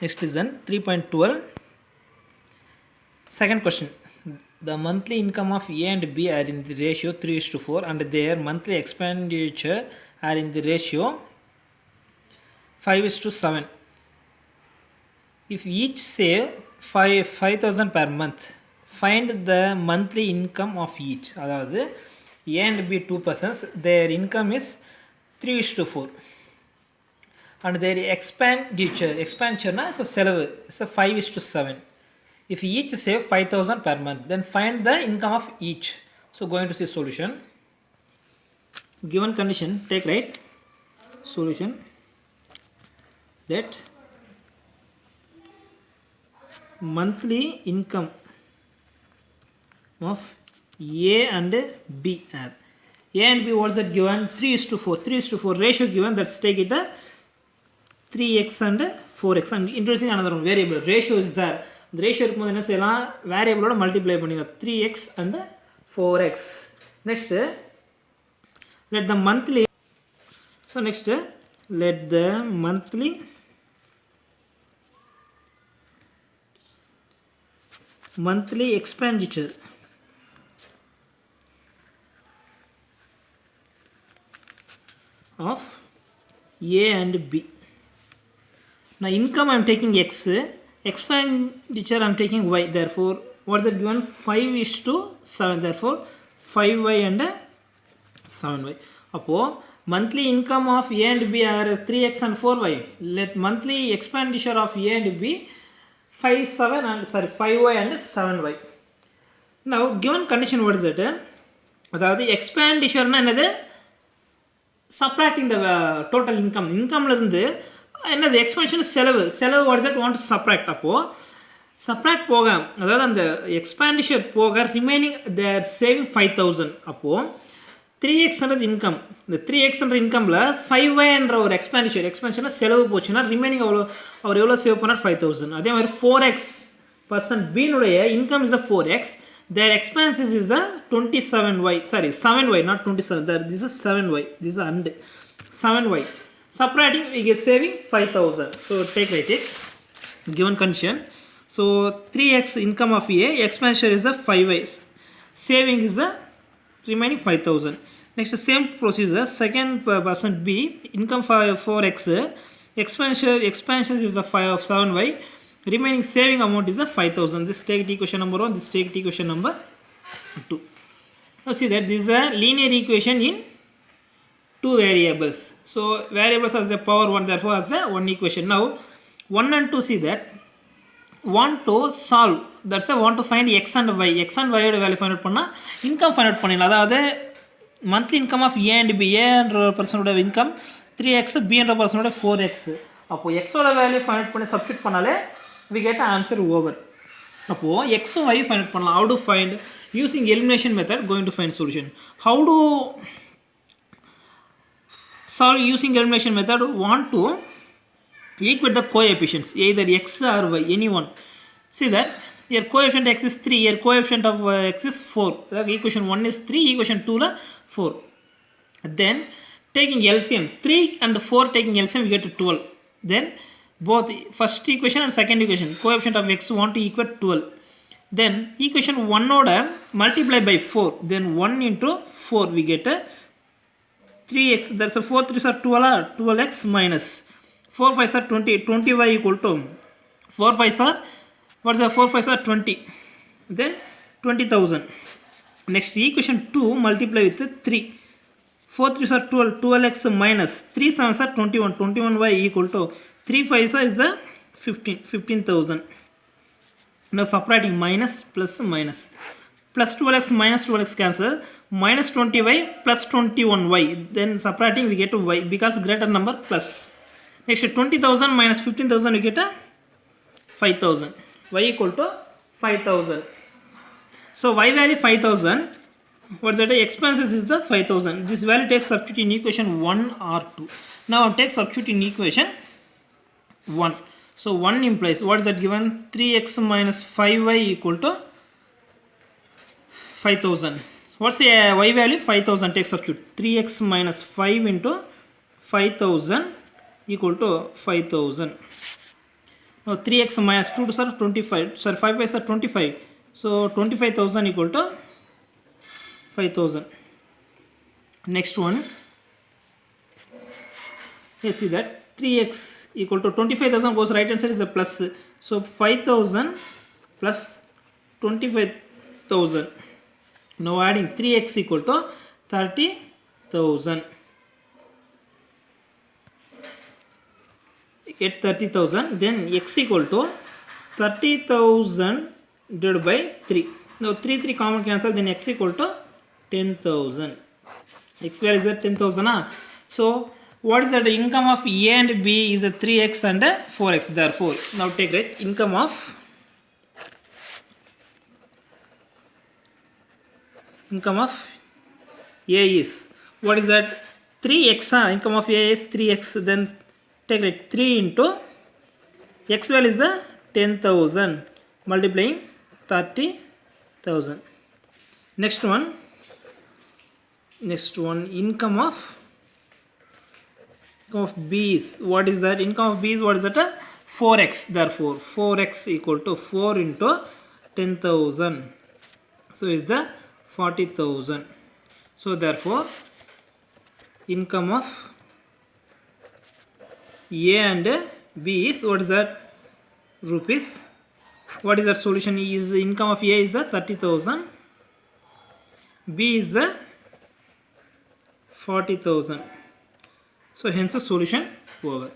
Next is then 3.12. Second question. The monthly income of A and B are in the ratio 3:4 and their monthly expenditure are in the ratio 5:7. If each save 5,000 per month, find the monthly income of each. அதாவது A and B two persons, their income is 3:4 and their expenditure na so செலவு is a 5:7. If each save 5,000 per month, then find the income of each. So going to see solution. Given condition, take right solution that monthly income of A and B are A and B, what is that given? 3:4. 3:4 ratio given, let's take it 3x and 4x. I'm introducing another one variable. Ratio is there. The ratio இருக்கும்போது என்ன செய்யலாம், வேரியபிளோட multiply பண்ணிடலாம். 3x and 4x. Next, let the monthly, so next let the monthly expenditure of A and B. Now income I am taking x, expenditure I am taking y. Therefore, what is it given? 5:7. Therefore, 5y and 7y. Appo monthly income of A and B are 3x and 4y. Let monthly expenditure of A and B 5y and 7y. Now given condition, what is it? அதாவது எக்ஸ்பெண்டிச்சர்னா என்னது? Subtracting the total income. இன்கம்ல இருந்து என்னது எக்ஸ்பென்ஷன் செலவு. what is that want to subtract. அப்போ subtract போக, அதாவது அந்த expenditure போக ரிமைனிங் தேர் சேவிங் 5,000. அப்போ 3x என்ற இன்கம், இந்த 3x என்ற இன்கம்ல 5y என்ற ஒரு எக்ஸ்பென்ஷன் செலவு போச்சுன்னா ரிமைனிங் அவர் எவ்வளோ சேவ் பண்ணார்? 5,000. அதே மாதிரி 4x பர்சன்ட் பீனுடைய income is 4x, their expenses is the 27y, sorry 7y, not 27. This is 7y, this is and 7y. Subtracting, we get saving 5,000. So take right it. Given condition, so 3x income of A, expenditure is the 5y, saving is the remaining 5,000. Next same procedure, second person B, income 4x, expenditure is the 7y, remaining saving amount is the 5,000. This take equation number 1, this take equation number 2. Now see that this is a linear equation in two variables. So variables as the power 1, therefore as the one equation. Now 1 and 2, see that want to solve, that's a want to find x and y. X and y value find out பண்ணா income find out பண்ணிடலாம். அதாவது monthly income of A and B, A என்ற பர்சனோட income 3x, B என்ற பர்சனோட 4x. அப்போ x ஓட value find out பண்ணி substitute பண்ணாலே we get answer over. அப்போ x y find out பண்ணலாம். How to find? Using elimination method, going to find solution. How to solve using elimination method? Want to equate the coefficients, either x or y, any one. See that here coefficient x is 3, here coefficient of x is 4. That equation 1 is 3, equation 2 la 4. Then taking LCM, 3 and 4 taking LCM, we get 12. Then both first equation and second equation, coefficient of x want to equate 12. Then equation 1 oda multiply by 4, then 1 into 4 we get a 3x. There's a 4 3s are 12x minus 4 5s are 20, 20y equal to 4 5s are, what's the 4 5s are 20, then 20,000. Next equation 2 multiply with 3, 4 3s are 12, 12x minus 3 7s are 21, 21y equal to 3 5s is the 15,000. Now subtracting minus plus minus, plus 12x minus 12x cancel, minus 20y plus 21y, then subtracting we get to y because greater number plus. Next 20,000 minus 15,000 we get a 5,000, y equal to 5,000. So y value 5,000, what's that? Expenses is the 5,000. This value takes substitute in equation 1 or 2. Now take substitute in equation 1. So 1 implies, what is that given? 3x minus 5y equal to 5,000. What's the y value? 5,000. Take substitute. 3x minus 5 into 5,000 equal to 5,000. Now 3x minus 2 to 25. Sorry, 5 by 25. So 25,000 equal to 5,000. Next one. Here see that 3x equal to 25,000 goes right hand side is a plus. So 5,000 plus 25,000. Now adding 3x equal to 30,000. Get 30,000. Then x equal to 30,000 divided by 3. Now 3 common cancel. Then x equal to 10,000. X value is at 10,000. So what is that? The income of A and B is a 3x and a 4x. Therefore, now take right income of A is, what is that? 3x. Income of A is 3x. Then take right 3 into x value is the 10,000 multiplying 30,000. Next one, income of B is, what is that? Income of B is, what is that? 4x. Therefore 4x equal to 4 into 10,000. So is the 40,000. So therefore income of A and B is, what is that? Rupees. What is that solution? Is the income of A is the 30,000, B is the 40,000. So hence the solution over.